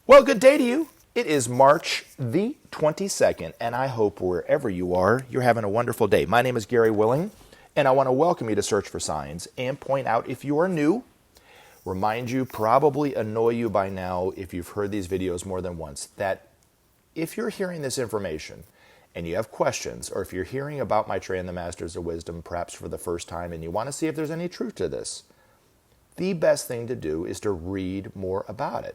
Well, good day to you. It is March the 22nd, and I hope wherever you are, you're having a wonderful day. My name is Gary Willing, and I want to welcome you to Search for Signs and point out if you are new, remind you, probably annoy you by now if you've heard these videos more than once, that if you're hearing this information and you have questions, or if you're hearing about Maitreya and the Masters of Wisdom perhaps for the first time and you want to see if there's any truth to this, the best thing to do is to read more about it.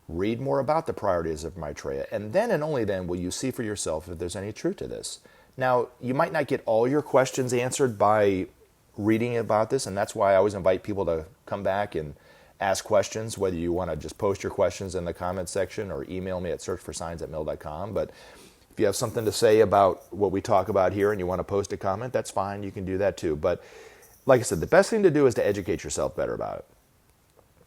Read more about the priorities of Maitreya, and then and only then will you see for yourself if there's any truth to this. Now, you might not get all your questions answered by reading about this, and that's why I always invite people to come back and ask questions, whether you want to just post your questions in the comments section or email me at searchforsigns@mail.com. But if you have something to say about what we talk about here and you want to post a comment, that's fine. You can do that too. But like I said, the best thing to do is to educate yourself better about it.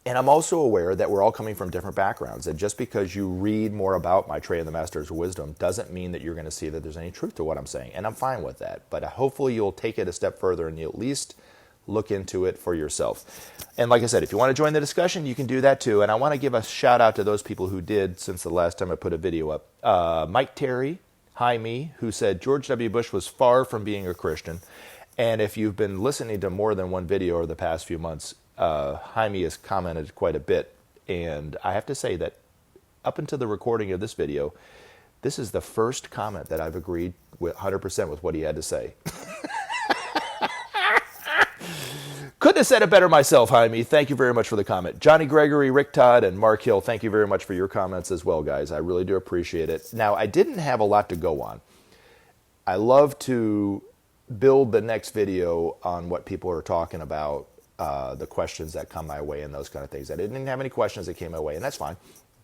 And I'm also aware that we're all coming from different backgrounds, and just because you read more about Maitreya and the Masters of Wisdom doesn't mean that you're going to see that there's any truth to what I'm saying, and I'm fine with that. But hopefully you'll take it a step further and you at least look into it for yourself. And like I said, if you want to join the discussion, you can do that too. And I want to give a shout out to those people who did since the last time I put a video up. Mike Terry, hi me, who said George W. Bush was far from being a Christian. And if you've been listening to more than one video over the past few months, Jaime has commented quite a bit, and I have to say that up until the recording of this video, this is the first comment that I've agreed with 100% with what he had to say. Couldn't have said it better myself, Jaime. Thank you very much for the comment. Johnny Gregory, Rick Todd, and Mark Hill, thank you very much for your comments as well, guys. I really do appreciate it. Now, I didn't have a lot to go on. I love to build the next video on what people are talking about, the questions that come my way and those kind of things. I didn't have any questions that came my way, and that's fine.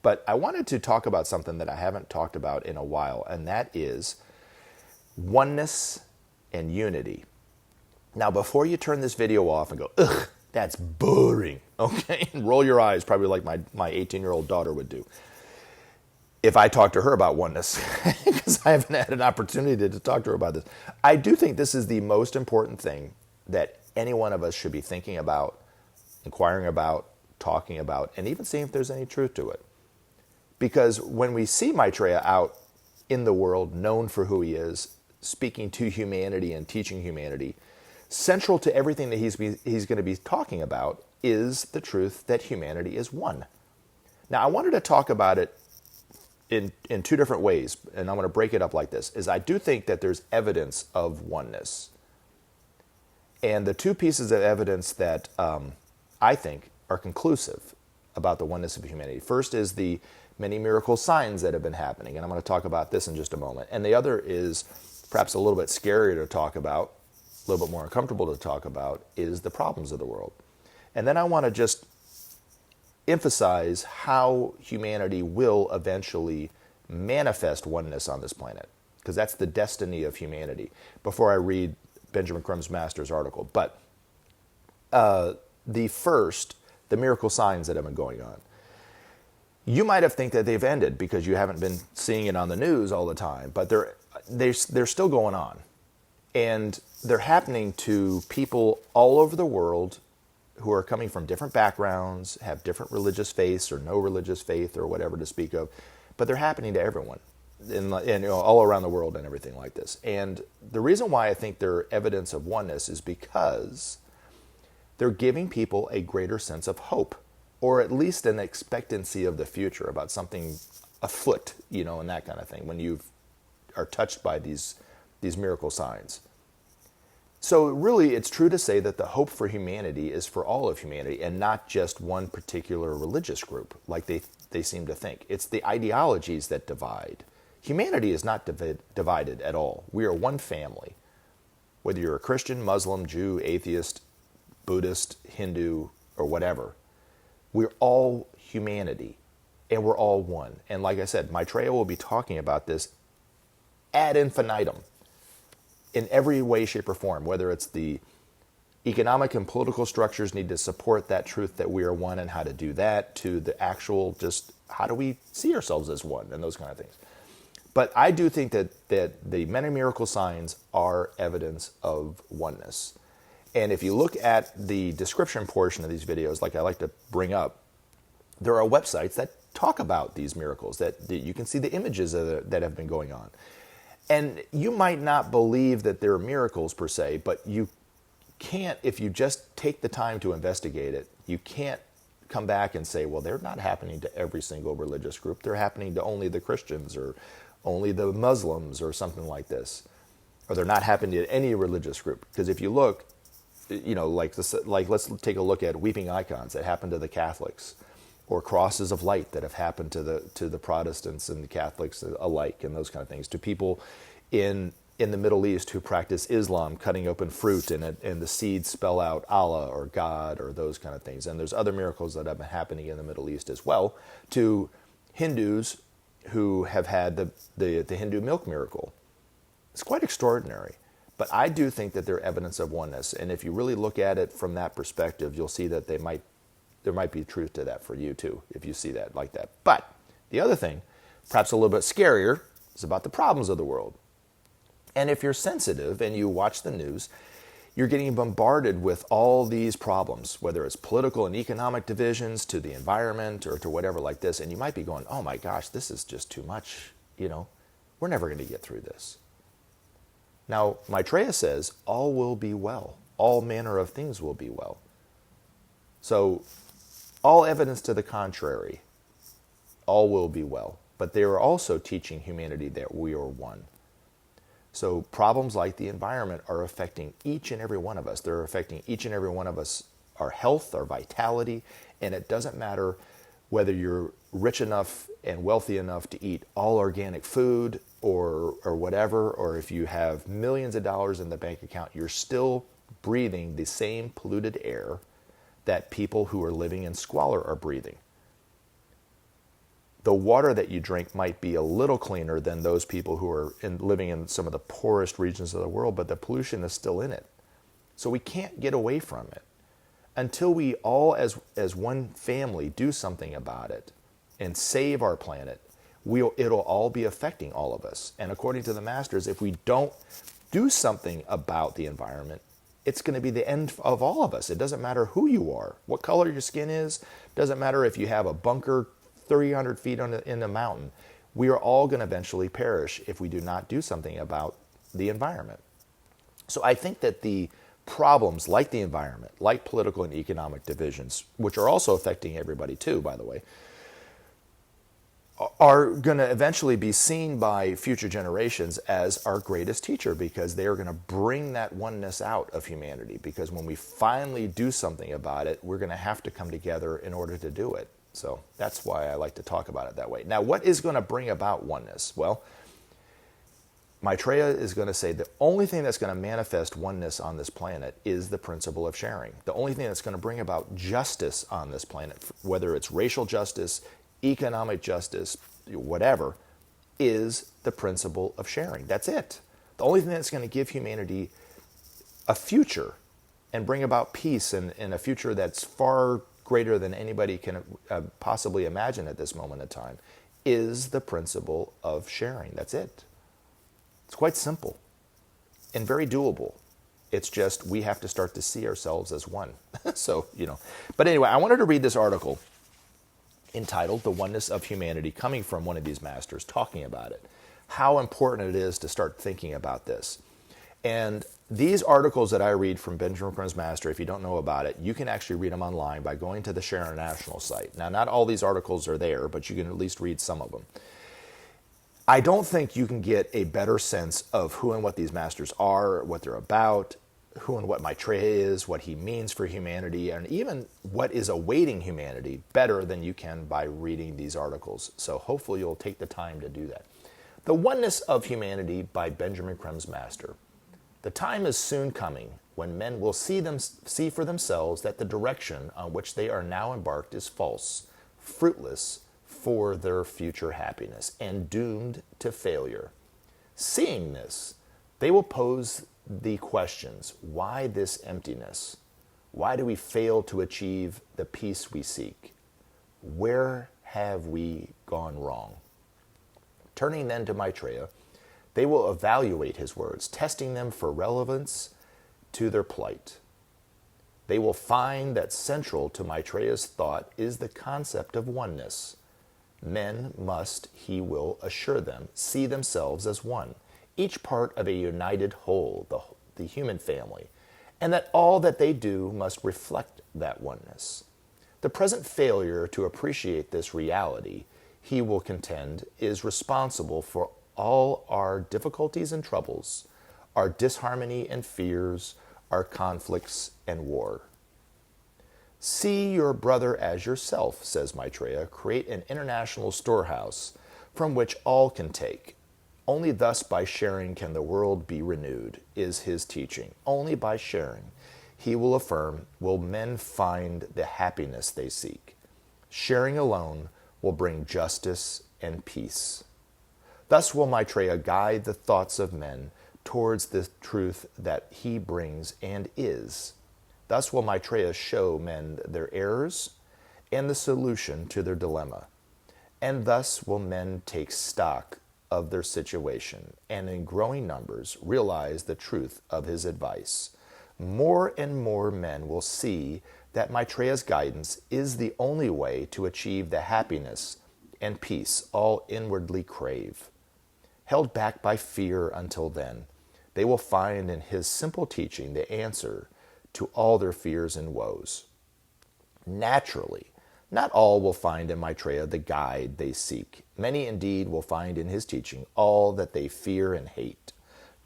But I wanted to talk about something that I haven't talked about in a while, and that is oneness and unity. Now, before you turn this video off and go, ugh, that's boring, okay? And roll your eyes, probably like my 18-year-old daughter would do if I talked to her about oneness, because I haven't had an opportunity to talk to her about this. I do think this is the most important thing that any one of us should be thinking about, inquiring about, talking about, and even seeing if there's any truth to it. Because when we see Maitreya out in the world, known for who he is, speaking to humanity and teaching humanity, central to everything that he's going to be talking about is the truth that humanity is one. Now, I wanted to talk about it in two different ways, and I'm going to break it up like this, is I do think that there's evidence of oneness. And the two pieces of evidence that I think are conclusive about the oneness of humanity. First is the many miracle signs that have been happening, and I'm going to talk about this in just a moment. And the other is perhaps a little bit scarier to talk about, a little bit more uncomfortable to talk about, is the problems of the world. And then I want to just emphasize how humanity will eventually manifest oneness on this planet, because that's the destiny of humanity, before I read Benjamin Crumb's Master's article. But the miracle signs that have been going on, you might have think that they've ended because you haven't been seeing it on the news all the time, but they're still going on. And they're happening to people all over the world who are coming from different backgrounds, have different religious faiths or no religious faith or whatever to speak of, but they're happening to everyone. And all around the world and everything like this. And the reason why I think they're evidence of oneness is because they're giving people a greater sense of hope, or at least an expectancy of the future about something afoot, and that kind of thing, when you are touched by these miracle signs. So really, it's true to say that the hope for humanity is for all of humanity and not just one particular religious group, like they seem to think. It's the ideologies that divide. Humanity is not divided at all. We are one family. Whether you're a Christian, Muslim, Jew, atheist, Buddhist, Hindu, or whatever, we're all humanity, and we're all one. And like I said, Maitreya will be talking about this ad infinitum in every way, shape, or form, whether it's the economic and political structures need to support that truth that we are one and how to do that, to the actual just how do we see ourselves as one and those kind of things. But I do think that the many miracle signs are evidence of oneness. And if you look at the description portion of these videos, like I like to bring up, there are websites that talk about these miracles, that you can see the images that have been going on. And you might not believe that they're miracles per se, but you can't, if you just take the time to investigate it, you can't come back and say, well, they're not happening to every single religious group. They're happening to only the Christians or only the Muslims or something like this. Or they're not happening to any religious group. Because if you look, let's take a look at weeping icons that happen to the Catholics, or crosses of light that have happened to the Protestants and the Catholics alike, and those kind of things, to people in the Middle East who practice Islam, cutting open fruit and the seeds spell out Allah or God or those kind of things. And there's other miracles that have been happening in the Middle East as well, to Hindus who have had the Hindu milk miracle. It's quite extraordinary. But I do think that they're evidence of oneness. And if you really look at it from that perspective, you'll see that there might be truth to that for you too, if you see that like that. But the other thing, perhaps a little bit scarier, is about the problems of the world. And if you're sensitive and you watch the news, you're getting bombarded with all these problems, whether it's political and economic divisions, to the environment, or to whatever like this. And you might be going, oh my gosh, this is just too much. We're never going to get through this. Now, Maitreya says, all will be well. All manner of things will be well. So, all evidence to the contrary, all will be well. But they are also teaching humanity that we are one. So problems like the environment are affecting each and every one of us. They're affecting each and every one of us, our health, our vitality, and it doesn't matter whether you're rich enough and wealthy enough to eat all organic food or whatever, or if you have millions of dollars in the bank account, you're still breathing the same polluted air that people who are living in squalor are breathing. The water that you drink might be a little cleaner than those people who are living in some of the poorest regions of the world, but the pollution is still in it. So we can't get away from it until we all, as one family, do something about it and save our planet. It'll all be affecting all of us. And according to the masters, if we don't do something about the environment, it's going to be the end of all of us. It doesn't matter who you are, what color your skin is. Doesn't matter if you have a bunker 300 feet in a mountain. We are all going to eventually perish if we do not do something about the environment. So I think that the problems like the environment, like political and economic divisions, which are also affecting everybody too, by the way, are going to eventually be seen by future generations as our greatest teacher, because they are going to bring that oneness out of humanity. Because when we finally do something about it, we're going to have to come together in order to do it. So that's why I like to talk about it that way. Now, what is going to bring about oneness? Well, Maitreya is going to say the only thing that's going to manifest oneness on this planet is the principle of sharing. The only thing that's going to bring about justice on this planet, whether it's racial justice, economic justice, whatever, is the principle of sharing. That's it. The only thing that's going to give humanity a future and bring about peace and a future that's far greater than anybody can possibly imagine at this moment in time is the principle of sharing. That's it. It's quite simple and very doable. It's just we have to start to see ourselves as one. So, But anyway, I wanted to read this article entitled The Oneness of Humanity, coming from one of these masters talking about it. How important it is to start thinking about this. And these articles that I read from Benjamin Crime's master, if you don't know about it, you can actually read them online by going to the Share International site. Now, not all these articles are there, but you can at least read some of them. I don't think you can get a better sense of who and what these masters are, what they're about, who and what Maitreya is, what he means for humanity, and even what is awaiting humanity better than you can by reading these articles. So hopefully you'll take the time to do that. The Oneness of Humanity by Benjamin Crime's master. The time is soon coming when men will see for themselves that the direction on which they are now embarked is false, fruitless for their future happiness, and doomed to failure. Seeing this, they will pose the questions: why this emptiness? Why do we fail to achieve the peace we seek? Where have we gone wrong? Turning then to Maitreya, they will evaluate his words, testing them for relevance to their plight. They will find that central to Maitreya's thought is the concept of oneness. Men must, he will assure them, see themselves as one, each part of a united whole, the human family, and that all that they do must reflect that oneness. The present failure to appreciate this reality, he will contend, is responsible for all our difficulties and troubles, our disharmony and fears, our conflicts and war. See your brother as yourself, says Maitreya. Create an international storehouse from which all can take. Only thus by sharing can the world be renewed, is his teaching. Only by sharing, he will affirm, will men find the happiness they seek. Sharing alone will bring justice and peace. Thus will Maitreya guide the thoughts of men towards the truth that he brings and is. Thus will Maitreya show men their errors and the solution to their dilemma. And thus will men take stock of their situation and in growing numbers realize the truth of his advice. More and more men will see that Maitreya's guidance is the only way to achieve the happiness and peace all inwardly crave. Held back by fear until then, they will find in his simple teaching the answer to all their fears and woes. Naturally, not all will find in Maitreya the guide they seek. Many indeed will find in his teaching all that they fear and hate.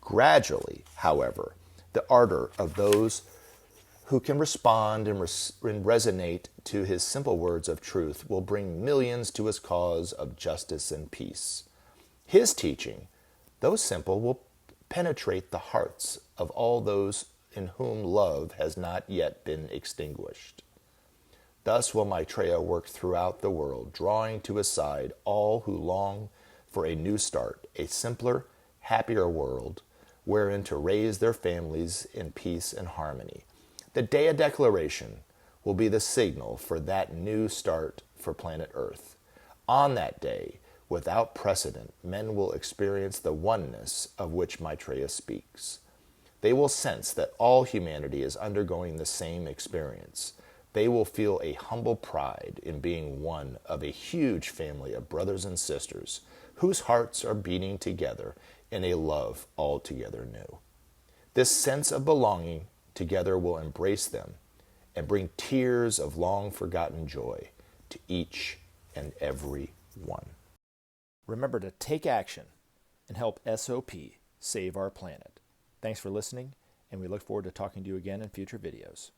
Gradually, however, the ardor of those who can respond and resonate to his simple words of truth will bring millions to his cause of justice and peace. His teaching, though simple, will penetrate the hearts of all those in whom love has not yet been extinguished. Thus will Maitreya work throughout the world, drawing to his side all who long for a new start, a simpler, happier world, wherein to raise their families in peace and harmony. The day of declaration will be the signal for that new start for planet Earth. On that day, without precedent, men will experience the oneness of which Maitreya speaks. They will sense that all humanity is undergoing the same experience. They will feel a humble pride in being one of a huge family of brothers and sisters whose hearts are beating together in a love altogether new. This sense of belonging together will embrace them and bring tears of long-forgotten joy to each and every one. Remember to take action and help SOP save our planet. Thanks for listening, and we look forward to talking to you again in future videos.